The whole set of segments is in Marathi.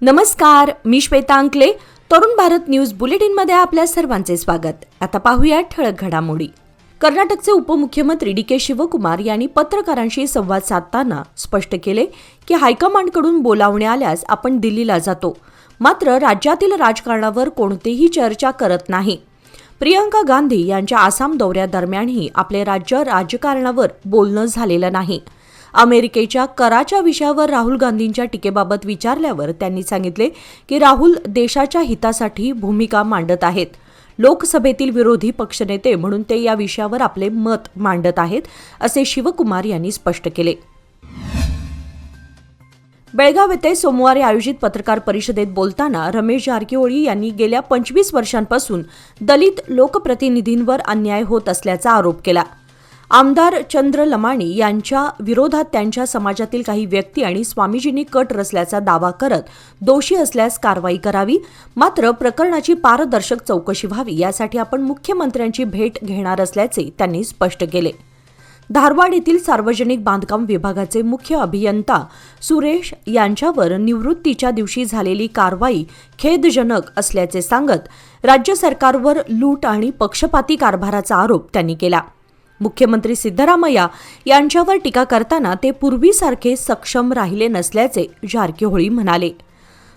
नमस्कार, मी श्वेता अंकले. तरुण भारत न्यूज बुलेटिनमध्ये आपल्या सर्वांचे स्वागत. आता पाहूया ठळक घडामोडी. कर्नाटकचे उपमुख्यमंत्री डी के शिवकुमार यांनी पत्रकारांशी संवाद साधताना स्पष्ट केले की हायकमांडकडून बोलावणे आल्यास आपण दिल्लीला जातो, मात्र राज्यातील राजकारणावर कोणतीही चर्चा करत नाही. प्रियंका गांधी यांच्या आसाम दौऱ्यादरम्यानही आपले राज्य राजकारणावर बोलणं झालेलं नाही. अमेरिकेच्या कराच्या विषयावर राहुल गांधींच्या टीकेबाबत विचारल्यावर त्यांनी सांगितले की राहुल देशाच्या हितासाठी भूमिका मांडत आहेत. लोकसभेतील विरोधी पक्षनेते म्हणून ते या विषयावर आपले मत मांडत आहेत, असे शिवकुमार यांनी स्पष्ट केले. बेळगाव येथे सोमवारी आयोजित पत्रकार परिषदेत बोलताना रमेश जारकीहोळी यांनी गेल्या 25 वर्षांपासून दलित लोकप्रतिनिधींवर अन्याय होत असल्याचा आरोप केला. आमदार चंद्र लमाणी यांच्या विरोधात त्यांच्या समाजातील काही व्यक्ती आणि स्वामीजींनी कट रचल्याचा दावा करत दोषी असल्यास कारवाई करावी, मात्र प्रकरणाची पारदर्शक चौकशी व्हावी यासाठी आपण मुख्यमंत्र्यांची भेट घेणार असल्याचे त्यांनी स्पष्ट केले. धारवाड येथील सार्वजनिक बांधकाम विभागाचे मुख्य अभियंता सुरेश यांच्यावर निवृत्तीच्या दिवशी झालेली कारवाई खेदजनक असल्याचे सांगत राज्य सरकारवर लूट आणि पक्षपाती कारभाराचा आरोप त्यांनी केला. मुख्यमंत्री सिद्धरामय्या यांच्यावर टीका करताना ते पूर्वीसारखे सक्षम राहिले नसल्याचे जारकीहोळी म्हणाले.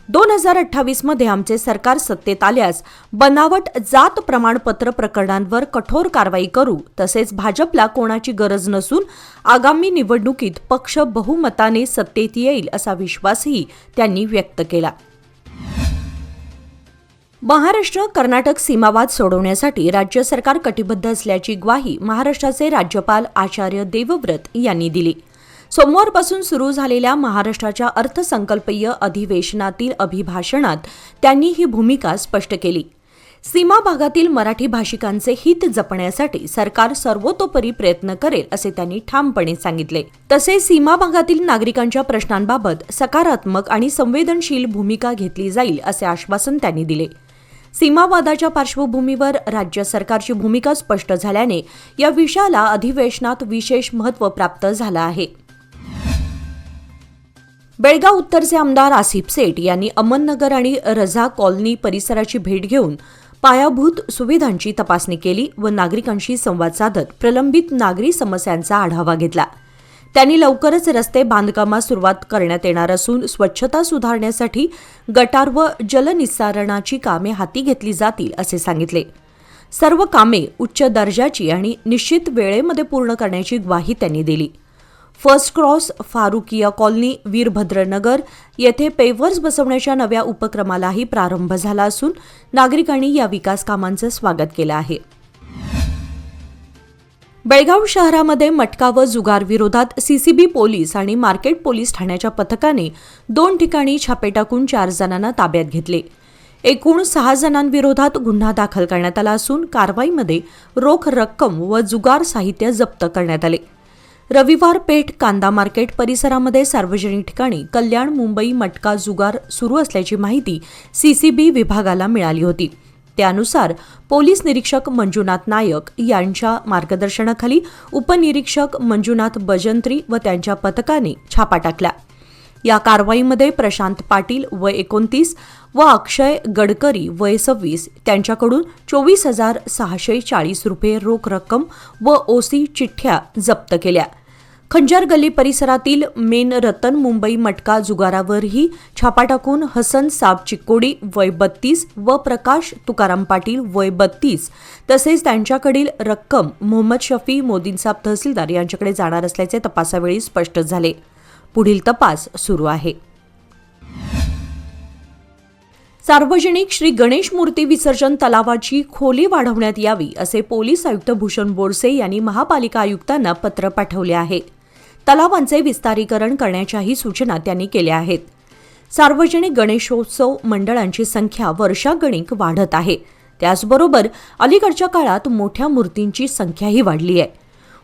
2028 मध्ये आमचे सरकार सत्तेत आल्यास बनावट जात प्रमाणपत्र प्रकरणांवर कठोर कारवाई करू, तसेच भाजपला कोणाची गरज नसून आगामी निवडणुकीत पक्ष बहुमताने सत्तेत येईल असा विश्वासही त्यांनी व्यक्त केला. महाराष्ट्र कर्नाटक सीमावाद सोडवण्यासाठी राज्य सरकार कटिबद्ध असल्याची ग्वाही महाराष्ट्राचे राज्यपाल आचार्य देवव्रत यांनी दिली. सोमवारपासून सुरू झालेल्या महाराष्ट्राच्या अर्थसंकल्पीय अधिवेशनातील अभिभाषणात त्यांनी ही भूमिका स्पष्ट केली. सीमा भागातील मराठी भाषिकांचे हित जपण्यासाठी सरकार सर्वतोपरी प्रयत्न करेल असे त्यांनी ठामपणे सांगितले. तसेच सीमा भागातील नागरिकांच्या प्रश्नांबाबत सकारात्मक आणि संवेदनशील भूमिका घेतली जाईल असे आश्वासन त्यांनी दिले. सीमावादाच्या पार्श्वभूमीवर राज्य सरकारची भूमिका स्पष्ट झाल्याने या विषयाला अधिवेशनात विशेष महत्त्व प्राप्त झालं आहे. बेळगाव उत्तरचे आमदार आसिफ सेठ यांनी अमननगर आणि रझा कॉलनी परिसराची भेट घेऊन पायाभूत सुविधांची तपासणी केली व नागरिकांशी संवाद साधत प्रलंबित नागरी समस्यांचा आढावा घेतला. त्यांनी लवकरच रस्ते बांधकामास सुरुवात करण्यात येणार असून स्वच्छता सुधारण्यासाठी गटार व जलनिस्सारणाची कामे हाती घेतली जातील असे सांगितले. सर्व कामे उच्च दर्जाची आणि निश्चित वेळेमध्ये पूर्ण करण्याची ग्वाही त्यांनी दिली. फर्स्ट क्रॉस, फारुकिया कॉलनी, वीरभद्रनगर येथे पेव्हर्स बसवण्याच्या नव्या उपक्रमालाही प्रारंभ झाला असून नागरिकांनी या विकास कामांचं स्वागत केलं आहे. बेळगाव शहरामध्ये मटका व जुगार विरोधात सीसीबी पोलीस आणि मार्केट पोलीस ठाण्याच्या पथकाने 2 ठिकाणी छापे टाकून 4 जणांना ताब्यात घेतले. एकूण 6 जणांविरोधात गुन्हा दाखल करण्यात आला असून कारवाईमध्ये रोख रक्कम व जुगार साहित्य जप्त करण्यात आले. रविवार पेठ कांदा मार्केट परिसरामध्ये सार्वजनिक ठिकाणी कल्याण मुंबई मटका जुगार सुरू असल्याची माहिती सीसीबी विभागाला मिळाली होती. त्यानुसार पोलीस निरीक्षक मंजुनाथ नायक यांच्या मार्गदर्शनाखाली उपनिरीक्षक मंजुनाथ बजंत्री व त्यांच्या पथकाने छापा टाकला. या कारवाईमध्ये प्रशांत पाटील वय 29 व अक्षय गडकरी वय 26 त्यांच्याकडून 24,640 रुपये रोख रक्कम व ओसी चिठ्ठ्या जप्त केल्या. खंजार गल्ली परिसरातील मेन रतन मुंबई मटका जुगारावरही छापा टाकून हसन साब चिक्कोडी वय 32 व प्रकाश तुकाराम पाटील वय 32 तसेच त्यांच्याकडील रक्कम मोहम्मद शफी मोदीनसाब तहसीलदार यांच्याकडे जाणार असल्याचे तपासावेळी स्पष्ट झाले. पुढील तपास सुरू आहे. सार्वजनिक श्री गणेश मूर्ती विसर्जन तलावाची खोली वाढवण्यात यावी असे पोलीस आयुक्त भूषण बोरसे यांनी महापालिका आयुक्तांना पत्र पाठवले आहे. तलावांचे विस्तारीकरण करण्याच्याही सूचना त्यांनी केल्या आहेत. सार्वजनिक गणेशोत्सव मंडळांची संख्या वर्षागणिक वाढत आहे. त्याचबरोबर अलीकडच्या काळात मोठ्या मूर्तींची संख्याही वाढली आहे.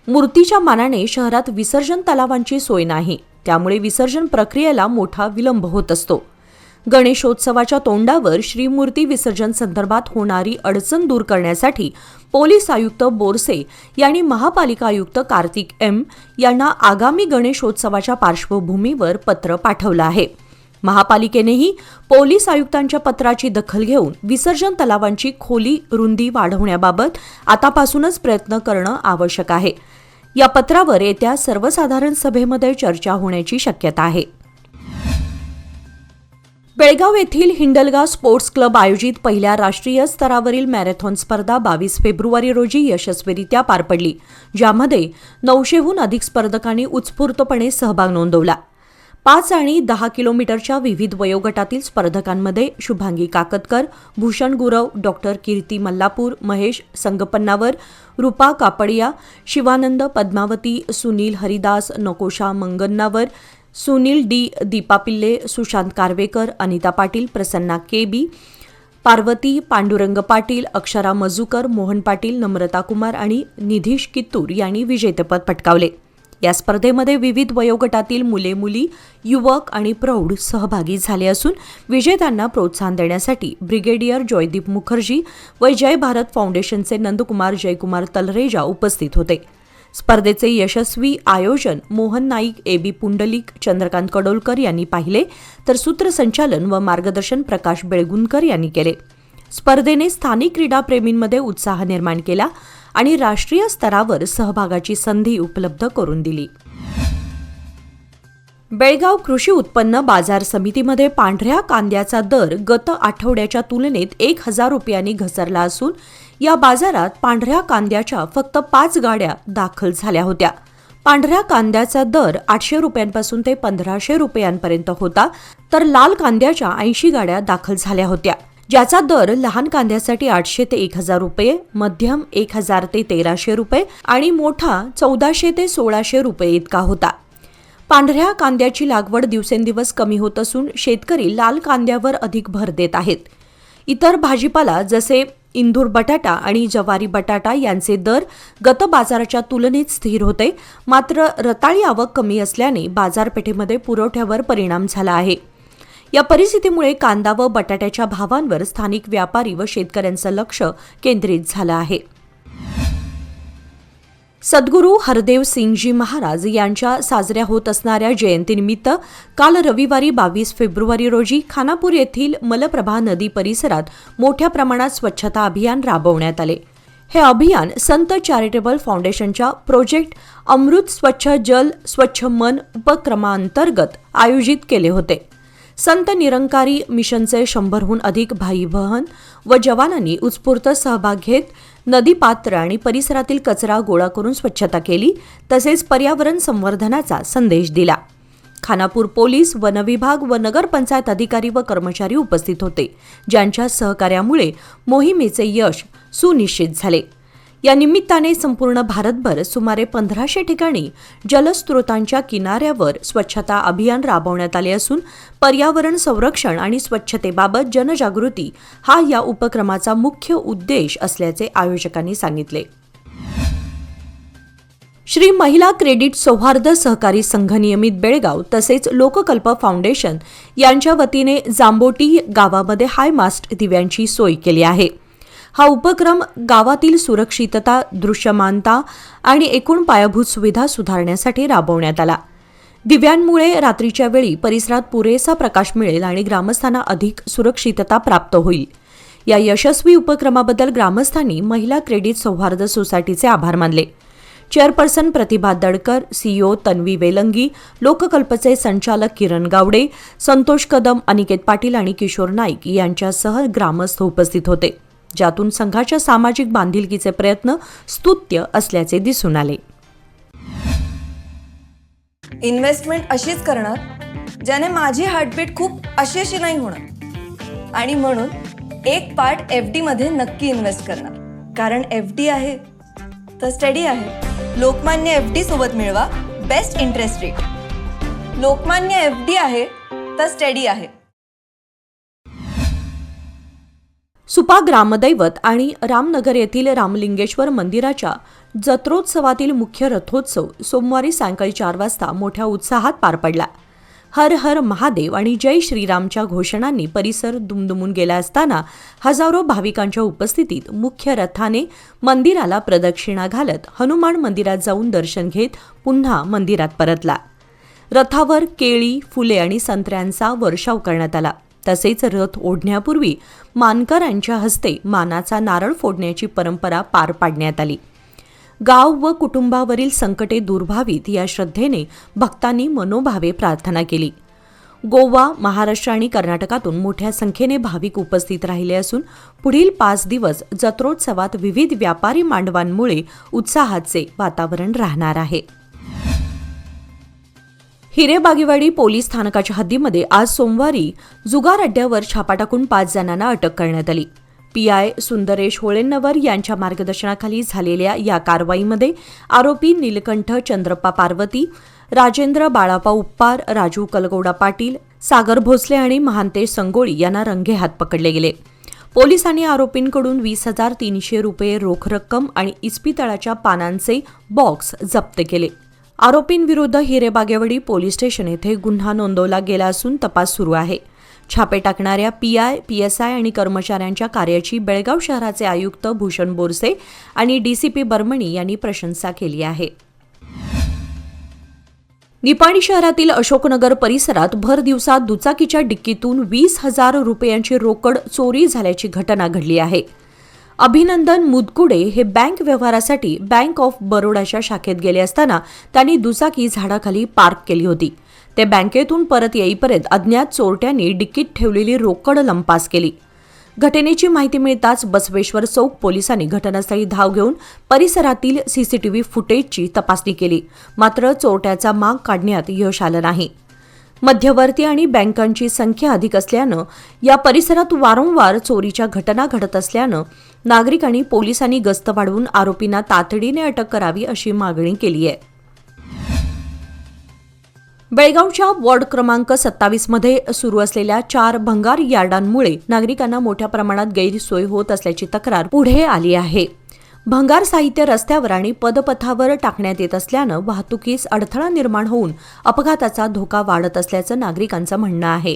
मूर्तीच्या मानाने शहरात विसर्जन तलावांची सोय नाही, त्यामुळे विसर्जन प्रक्रियेला मोठा विलंब होत असतो. गणेशोत्सवाच्या तोंडावर श्रीमूर्ती विसर्जन संदर्भात होणारी अडचण दूर करण्यासाठी पोलीस आयुक्त बोरसे यांनी महापालिका आयुक्त कार्तिक एम यांना आगामी गणेशोत्सवाच्या पार्श्वभूमीवर पत्र पाठवलं आहे. महापालिकेनेही पोलीस आयुक्तांच्या पत्राची दखल घेऊन विसर्जन तलावांची खोली रुंदी वाढवण्याबाबत आतापासूनच प्रयत्न करणं आवश्यक आहे. या पत्रावर येत्या सर्वसाधारण सभेमध्ये चर्चा होण्याची शक्यता आहे. बेळगाव येथील हिंडलगा स्पोर्ट्स क्लब आयोजित पहिल्या राष्ट्रीय स्तरावरील मॅरेथॉन स्पर्धा 22 फेब्रुवारी रोजी यशस्वीरित्या पार पडली, ज्यामध्ये 900हून अधिक स्पर्धकांनी उत्स्फूर्तपणे सहभाग नोंदवला. 5 आणि 10 किलोमीटरच्या विविध वयोगटातील स्पर्धकांमध्ये शुभांगी काकतकर, भूषण गुरव, डॉक्टर कीर्ती मल्लापूर, महेश संगपन्नावर, रूपा कापडिया, शिवानंद पद्मावती, सुनील हरिदास, नकोशा मंगन्नावर, सुनील डी, दीपा पिल्ले, सुशांत कारवेकर, अनिता पाटील, प्रसन्ना केबी, पार्वती पांडुरंग पाटील, अक्षरा मजुकर, मोहन पाटील, नम्रता कुमार आणि निधीश कित्तूर यांनी विजेतेपद पटकावले. या स्पर्धेमध्ये विविध वयोगटातील मुले मुली, युवक आणि प्रौढ सहभागी झाले असून विजेत्यांना प्रोत्साहन देण्यासाठी ब्रिगेडियर जयदीप मुखर्जी व जय भारत फाउंडेशनचे नंदकुमार जयकुमार तलरेजा उपस्थित होते. स्पर्धेचे यशस्वी आयोजन मोहन नाईक, एबी पुंडलिक, चंद्रकांत कडोलकर यांनी पाहिले, तर सूत्रसंचालन व मार्गदर्शन प्रकाश बेळगुंदकर यांनी केले. स्पर्धेने स्थानिक क्रीडाप्रेमींमध्ये उत्साह निर्माण केला आणि राष्ट्रीय स्तरावर सहभागाची संधी उपलब्ध करून दिली. बेळगाव कृषी उत्पन्न बाजार समितीमध्ये पांढऱ्या कांद्याचा दर गत आठवड्याच्या तुलनेत 1000 रुपयांनी घसरला असून या बाजारात पांढऱ्या कांद्याच्या फक्त 5 गाड्या दाखल झाल्या होत्या. पांढऱ्या कांद्याचा दर 800 रुपयांपासून ते 1500 रुपयांपर्यंत होता, तर लाल कांद्याच्या 80 गाड्या दाखल झाल्या होत्या, ज्याचा दर लहान कांद्यासाठी 800 ते 1000 रुपये, मध्यम 1000 ते 1300 रुपये आणि मोठा 1400 ते 1600 रुपये इतका होता. पांढऱ्या कांद्याची लागवड दिवसेंदिवस कमी होत असून शेतकरी लाल कांद्यावर अधिक भर देत आहेत. इतर भाजीपाला जसे इंदूर बटाटा आणि जवारी बटाटा यांचे दर गत बाजाराच्या तुलनेत स्थिर होते, मात्र रताळी आवक कमी असल्याने बाजारपेठेमध्ये पुरवठ्यावर परिणाम झाला आहे. या परिस्थितीमुळे कांदा व बटाट्याच्या भावांवर स्थानिक व्यापारी व शेतकऱ्यांचं लक्ष केंद्रित झालं आहे. सद्गुरू हरदेव सिंगजी महाराज यांच्या साजऱ्या होत असणाऱ्या जयंतीनिमित्त काल रविवारी 22 फेब्रुवारी रोजी खानापूर येथील मलप्रभा नदी परिसरात मोठ्या प्रमाणात स्वच्छता अभियान राबवण्यात आले. हे अभियान संत चॅरिटेबल फाउंडेशनच्या प्रोजेक्ट अमृत स्वच्छ जल स्वच्छ मन उपक्रमांतर्गत आयोजित केले होते. संत निरंकारी मिशनचे 100हून अधिक भाई बहन व जवानांनी उत्स्फूर्त सहभाग घेत नदी पात्र आणि परिसरातील कचरा गोळा करून स्वच्छता केली, तसेच पर्यावरण संवर्धनाचा संदेश दिला. खानापूर पोलीस, वनविभाग व नगरपंचायत अधिकारी व कर्मचारी उपस्थित होते, ज्यांच्या सहकार्यामुळे मोहिमेचे यश सुनिश्चित झाले. या निमित्ताने संपूर्ण भारतभर सुमारे 1500 ठिकाणी जलस्रोतांच्या किनाऱ्यावर स्वच्छता अभियान राबवण्यात आले असून पर्यावरण संरक्षण आणि स्वच्छतेबाबत जनजागृती हा या उपक्रमाचा मुख्य उद्देश असल्याचे आयोजकांनी सांगितले. श्री महिला क्रेडिट सौहार्द सहकारी संघ नियमित बेळगाव तसेच लोककल्प फाउंडेशन यांच्या वतीने जांबोटी गावामध्ये हाय मास्ट दिव्यांची सोय केली आहे. हा उपक्रम गावातील सुरक्षितता, दृश्यमानता आणि एकूण पायाभूत सुविधा सुधारण्यासाठी राबवण्यात आला. दिव्यांमुळे रात्रीच्या वेळी परिसरात पुरेसा प्रकाश मिळेल आणि ग्रामस्थांना अधिक सुरक्षितता प्राप्त होईल. या यशस्वी उपक्रमाबद्दल ग्रामस्थांनी महिला क्रेडिट सौहार्द सोसायटीचे आभार मानले. चेअरपर्सन प्रतिभा दडकर, सीईओ तन्वी वेलंगी, लोककल्पचे संचालक किरण गावडे, संतोष कदम, अनिकेत पाटील आणि किशोर नाईक यांच्यासह ग्रामस्थ उपस्थित होते, ज्यातून संघाच्या सामाजिक बांधिलकीचे प्रयत्न स्तुत्य असल्याचे दिसून आले. इन्व्हेस्टमेंट अशीच करणार ज्याने माझी हार्टबीट खूप अशी नाही होणार, आणि म्हणून एक पार्ट FD मध्ये नक्की इन्व्हेस्ट करणार, कारण FD आहे तर स्टडी आहे. लोकमान्य FD सोबत मिळवा best interest rate. Lokmanya FD आहे तर स्टडी आहे. सुपा ग्रामदैवत आणि रामनगर येथील रामलिंगेश्वर मंदिराच्या जत्रोत्सवातील मुख्य रथोत्सव सोमवारी सायंकाळी 4 वाजता मोठ्या उत्साहात पार पडला. हर हर महादेव आणि जय श्रीरामच्या घोषणांनी परिसर दुमदुमून गेला असताना हजारो भाविकांच्या उपस्थितीत मुख्य रथाने मंदिराला प्रदक्षिणा घालत हनुमान मंदिरात जाऊन दर्शन घेत पुन्हा मंदिरात परतला. रथावर केळी, फुले आणि संत्र्यांचा वर्षाव करण्यात आला. तसेच रथ ओढण्यापूर्वी मानकरांच्या हस्ते मानाचा नारळ फोडण्याची परंपरा पार पाडण्यात आली. गाव व कुटुंबावरील संकटे दूर व्हावीत या श्रद्धेने भक्तांनी मनोभावे प्रार्थना केली. गोवा, महाराष्ट्र आणि कर्नाटकातून मोठ्या संख्येने भाविक उपस्थित राहिले असून पुढील 5 दिवस जत्रोत्सवात विविध व्यापारी मांडवांमुळे उत्साहाचे वातावरण राहणार आहे. हिरेबागेवाडी पोलीस स्थानकाच्या हद्दीमध्ये आज सोमवारी जुगार अड्ड्यावर छापा टाकून 5 जणांना अटक करण्यात आली. पीआय सुंदरेश होळेन्नवर यांच्या मार्गदर्शनाखाली झालेल्या या कारवाईमध्ये आरोपी नीलकंठ चंद्रप्पा पार्वती, राजेंद्र बाळापा उप्पार, राजू कलगौडा पाटील, सागर भोसले आणि महांतेश संगोळी यांना रंगेहात पकडले गेले. पोलिसांनी आरोपींकडून 20,300 रुपये रोख रक्कम आणि इस्पितळाच्या पानांचे बॉक्स जप्त केले. आरोपींविरुद्ध हिरेबागेवाडी पोलीस स्टेशन येथे गुन्हा नोंदवला गेला असून तपास सुरू आहे. छापे टाकणाऱ्या पीआय, पीएसआय आणि कर्मचाऱ्यांच्या कार्याची बेळगाव शहराचे आयुक्त भूषण बोरसे आणि डीसीपी बर्मणी यांनी प्रशंसा केली आहे. निपाणी शहरातील अशोकनगर परिसरात भर दिवसात दुचाकीच्या डिक्कीतून 20,000 रुपयांची रोकड चोरी झाल्याची घटना घडली आहे. अभिनंदन मुदकुडे हे बँक व्यवहारासाठी बँक ऑफ बरोडाच्या शाखेत गेले असताना त्यांनी दुचाकी झाडाखाली पार्क केली होती. ते बँकेतून परत येईपर्यंत अज्ञात चोरट्यांनी डिक्कीत ठेवलेली रोकड लंपास केली. घटनेची माहिती मिळताच बसवेश्वर चौक पोलिसांनी घटनास्थळी धाव घेऊन परिसरातील सीसीटीव्ही फुटेजची तपासणी केली. मात्र चोरट्याचा माग काढण्यात यश आलं नाही. मध्यवर्ती आणि बँकांची संख्या अधिक असल्यानं या परिसरात वारंवार चोरीच्या घटना घडत असल्यानं नागरिकांनी पोलिसांनी गस्त वाढवून आरोपींना तातडीने अटक करावी अशी मागणी केली आहे. बेळगावच्या वॉर्ड क्रमांक 27 मध्ये सुरू असलेल्या 4 भंगार यार्डांमुळे नागरिकांना मोठ्या प्रमाणात गैरसोय होत असल्याची तक्रार पुढे आली आहे. भंगार साहित्य रस्त्यावर आणि पदपथावर टाकण्यात येत असल्यानं वाहतुकीस अडथळा निर्माण होऊन अपघाताचा धोका वाढत असल्याचं नागरिकांचं म्हणणं आहे.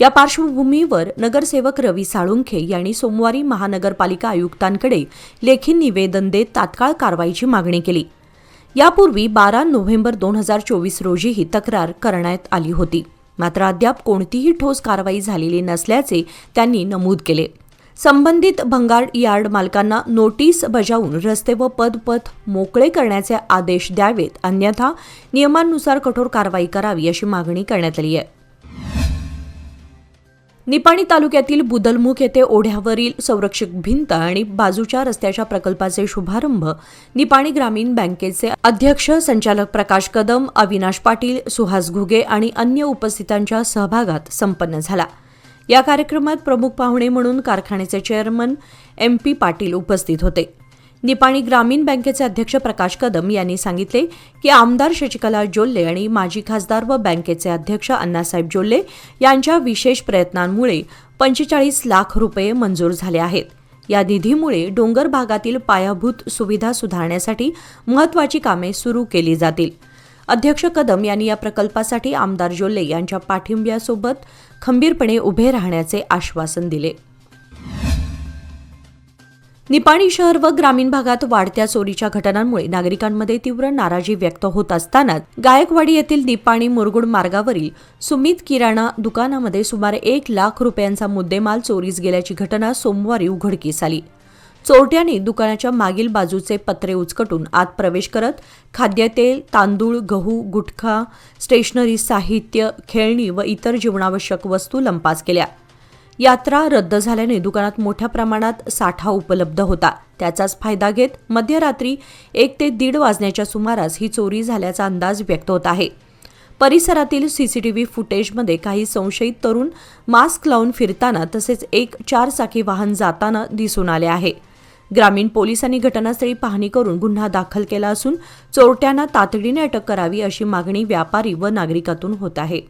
या पार्श्वभूमीवर नगरसेवक रवी साळुंखे यांनी सोमवारी महानगरपालिका आयुक्तांकडे लेखी निवेदन देत तात्काळ कारवाईची मागणी केली. यापूर्वी 12 नोव्हेंबर 2024 रोजी ही तक्रार करण्यात आली होती. मात्र अद्याप कोणतीही ठोस कारवाई झालेली नसल्याचे त्यांनी नमूद केले. संबंधित भंगार यार्ड मालकांना नोटीस बजावून रस्ते व पदपथ मोकळे करण्याचे आदेश द्यावेत, अन्यथा नियमांनुसार कठोर कारवाई करावी अशी मागणी करण्यात आली आहे. निपाणी तालुक्यातील बुदलमुख येथे ओढ्यावरील संरक्षक भिंत आणि बाजूच्या रस्त्याच्या प्रकल्पाचे शुभारंभ निपाणी ग्रामीण बँकेचे अध्यक्ष संचालक प्रकाश कदम, अविनाश पाटील, सुहास घुगे आणि अन्य उपस्थितांच्या सहभागात संपन्न झाला. या कार्यक्रमात प्रमुख पाहुणे म्हणून कारखान्याचे चेअरमन MP पाटील उपस्थित होते. निपाणी ग्रामीण बँकेचे अध्यक्ष प्रकाश कदम यांनी सांगितले की आमदार शशिकला जोल्ले आणि माजी खासदार व बँकेचे अध्यक्ष अण्णासाहेब जोल्ले यांच्या विशेष प्रयत्नांमुळे 45 लाख रुपये मंजूर झाले आहेत. या निधीमुळे डोंगर भागातील पायाभूत सुविधा सुधारण्यासाठी महत्त्वाची कामे सुरू केली जातील. अध्यक्ष कदम यांनी या प्रकल्पासाठी आमदार जोल्ले यांच्या पाठिंब्यासोबत खंबीरपणे उभे राहण्याचे आश्वासन दिले. निपाणी शहर व ग्रामीण भागात वाढत्या चोरीच्या घटनांमुळे नागरिकांमध्ये तीव्र नाराजी व्यक्त होत असतानाच गायकवाडी येथील निपाणी मुरगुड मार्गावरील सुमित किराणा दुकानामध्ये सुमारे 1 लाख रुपयांचा मुद्देमाल चोरीस गेल्याची घटना सोमवारी उघडकीस आली. चोरट्यांनी दुकानाच्या मागील बाजूचे पत्रे उचकटून आत प्रवेश करत खाद्यतेल, तांदूळ, गहू, गुटखा, स्टेशनरी साहित्य, खेळणी व इतर जीवनावश्यक वस्तू लंपास केल्या. यात्रा रद्द झाल्याने दुकानात मोठ्या प्रमाणात साठा उपलब्ध होता. त्याचाच फायदा घेत मध्यरात्री 1 ते 1:30 वाजण्याच्या सुमारास ही चोरी झाल्याचा अंदाज व्यक्त होत आहे. परिसरातील सीसीटीव्ही फुटेजमध्ये काही संशयित तरुण मास्क लावून फिरताना तसेच एक 4-चाकी वाहन जाताना दिसून आले आहे. ग्रामीण पोलिसांनी घटनास्थळी पाहणी करून गुन्हा दाखल केला असून चोरट्यांना तातडीने अटक करावी अशी मागणी व्यापारी व नागरिकातून होत आहे.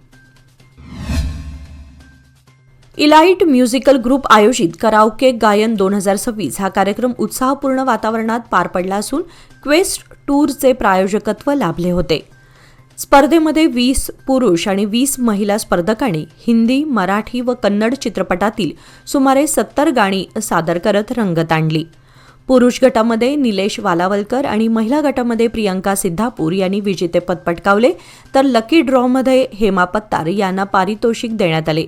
इलाइट म्युझिकल ग्रुप आयोजित कराओके गायन 2026 हा कार्यक्रम उत्साहपूर्ण वातावरणात पार पडला असून क्वेस्ट टूरचे प्रायोजकत्व लाभले होते. स्पर्धेमध्ये 20 पुरुष आणि 20 महिला स्पर्धकांनी हिंदी, मराठी व कन्नड चित्रपटातील सुमारे 70 गाणी सादर करत रंगत आणली. पुरुष गटामध्ये निलेश वालावलकर आणि महिला गटामध्ये प्रियंका सिद्धापूर यांनी विजेतेपद पटकावले, तर लकी ड्रॉमध्ये हेमा पत्तार यांना पारितोषिक देण्यात आले.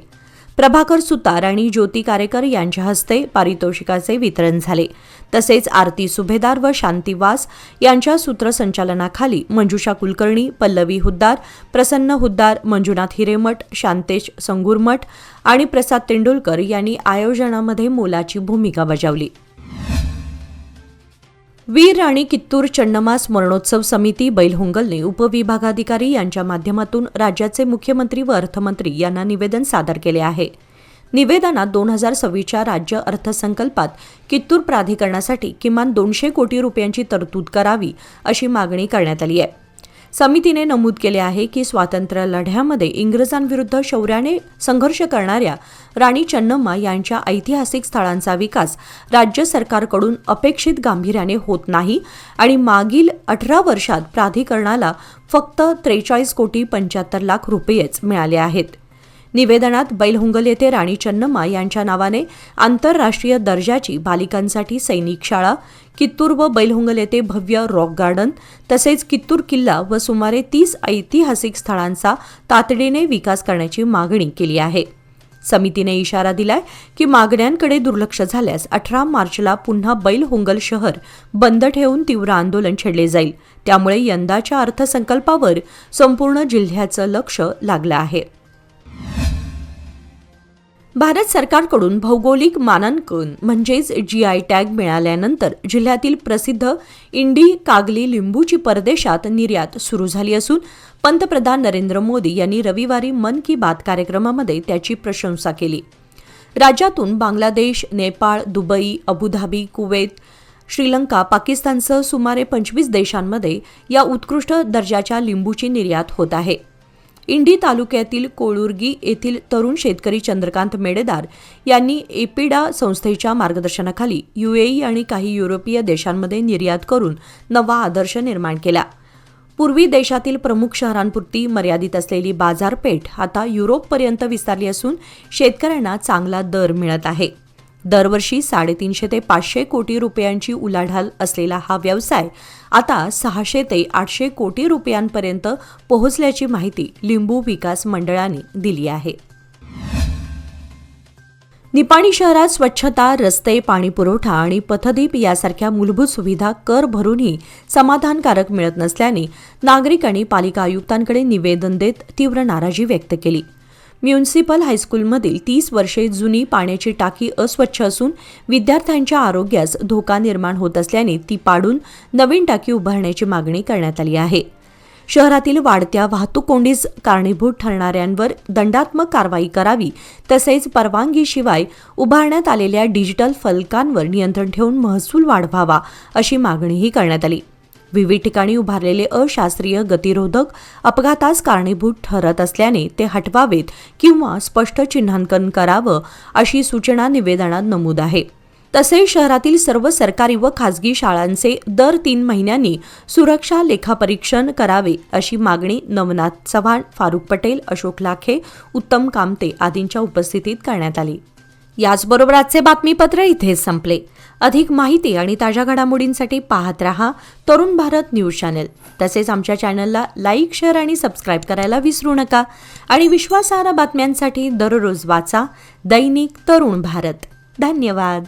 प्रभाकर सुतार आणि ज्योती कारेकर यांच्या हस्ते पारितोषिकाचे वितरण झाले. तसेच आरती सुभेदार व शांती वास यांच्या सूत्रसंचालनाखाली मंजुषा कुलकर्णी, पल्लवी हुद्दार, प्रसन्न हुद्दार, मंजुनाथ हिरेमठ, शांतेश संगूरमठ आणि प्रसाद तेंडुलकर यांनी आयोजनामध्ये मोलाची भूमिका बजावली. वीर आणि कित्तूर चन्नम्मा स्मरणोत्सव समिती बैलहोंगलने उपविभागाधिकारी यांच्या माध्यमातून राज्याचे मुख्यमंत्री व अर्थमंत्री यांना निवेदन सादर केले आहे. निवेदनात 2026च्या राज्य अर्थसंकल्पात कित्तूर प्राधिकरणासाठी किमान 200 कोटी रुपयांची तरतूद करावी अशी मागणी करण्यात आली आहे. समितीने नमूद केले आहे की स्वातंत्र्य लढ्यामध्ये इंग्रजांविरुद्ध शौर्याने संघर्ष करणाऱ्या राणी चन्नम्मा यांच्या ऐतिहासिक स्थळांचा विकास राज्य सरकारकडून अपेक्षित गांभीर्याने होत नाही आणि मागील 18 वर्षात प्राधिकरणाला फक्त 43 कोटी 75 लाख रुपयेच मिळाले आहेत. निवेदनात बैलहोंगल येथे राणी चन्नम्मा यांच्या नावाने आंतरराष्ट्रीय दर्जाची बालिकांसाठी सैनिक शाळा, कित्तूर व बैलहोंगल येथे भव्य रॉक गार्डन तसेच कित्तूर किल्ला व सुमारे 30 ऐतिहासिक स्थळांचा तातडीने विकास करण्याची मागणी केली आहे. समितीने इशारा दिलाय की मागण्यांकडे दुर्लक्ष झाल्यास 18 मार्चला पुन्हा बैलहोंगल शहर बंद ठेवून तीव्र आंदोलन छेडले जाईल. त्यामुळे यंदाच्या अर्थसंकल्पावर संपूर्ण जिल्ह्याचं लक्ष लागलं आहे. भारत सरकारकडून भौगोलिक मानांकन म्हणजेच GI टॅग मिळाल्यानंतर जिल्ह्यातील प्रसिद्ध इंडी कागली लिंबूची परदेशात निर्यात सुरू झाली असून पंतप्रधान नरेंद्र मोदी यांनी रविवारी मन की बात कार्यक्रमामध्ये त्याची प्रशंसा केली. राज्यातून Bangladesh, Nepal, Dubai, Abu Dhabi, Kuwait, Sri Lanka, पाकिस्तानसह सुमारे 25 देशांमध्ये या उत्कृष्ट दर्जाच्या लिंबूची निर्यात होत आहे. इंडी तालुक्यातील कोळुर्गी येथील तरुण शेतकरी चंद्रकांत मेडेदार यांनी एपिडा संस्थेच्या मार्गदर्शनाखाली UAE आणि काही युरोपीय देशांमध्ये निर्यात करून नवा आदर्श निर्माण केला. पूर्वी देशातील प्रमुख शहरांपुरती मर्यादित असलेली बाजारपेठ आता युरोपपर्यंत विस्तारली असून शेतकऱ्यांना चांगला दर मिळत आहे. दरवर्षी 350 ते 500 कोटी रुपयांची उलाढाल असलेला हा व्यवसाय आता 600 ते 800 कोटी रुपयांपर्यंत पोहोचल्याची माहिती लिंबू विकास मंडळाने दिली आहे. निपाणी शहरात स्वच्छता, रस्ते, पाणीपुरवठा आणि पथदीप यासारख्या मूलभूत सुविधा कर भरूनही समाधानकारक मिळत नसल्याने नागरिकांनी पालिका आयुक्तांकडे निवेदन देत तीव्र नाराजी व्यक्त केली. म्युनिसिपल हायस्कूलमधील 30 वर्षे जुनी पाण्याची टाकी अस्वच्छ असून विद्यार्थ्यांच्या आरोग्यास धोका निर्माण होत असल्याने ती पाडून नवीन टाकी उभारण्याची मागणी करण्यात आली आहे. शहरातील वाढत्या वाहतूक कोंडीस कारणीभूत ठरणाऱ्यांवर दंडात्मक कारवाई करावी तसेच परवानगीशिवाय उभारण्यात आलेल्या डिजिटल फलकांवर नियंत्रण ठेवून महसूल वाढवावा अशी मागणीही करण्यात आली. विविध ठिकाणी उभारलेले अशास्त्रीय गतिरोधक अपघातास कारणीभूत ठरत असल्याने ते हटवावेत किंवा स्पष्ट चिन्हांकन करावं अशी सूचना निवेदनात नमूद आहे. तसेच शहरातील सर्व सरकारी व खासगी शाळांचे दर 3 महिन्यांनी सुरक्षा लेखापरीक्षण करावे अशी मागणी नवनाथ चव्हाण, फारुख पटेल, अशोक लाखे, उत्तम कामते आदींच्या उपस्थितीत करण्यात आली. याचबरोबर आजचे बातमीपत्र इथेच संपले. अधिक माहिती आणि ताज्या घडामोडींसाठी पाहत रहा तरुण भारत न्यूज चॅनल. तसेच आमच्या चॅनलला लाईक, शेअर आणि सबस्क्राईब करायला विसरू नका. आणि विश्वासार्ह बातम्यांसाठी दररोज वाचा दैनिक तरुण भारत. धन्यवाद.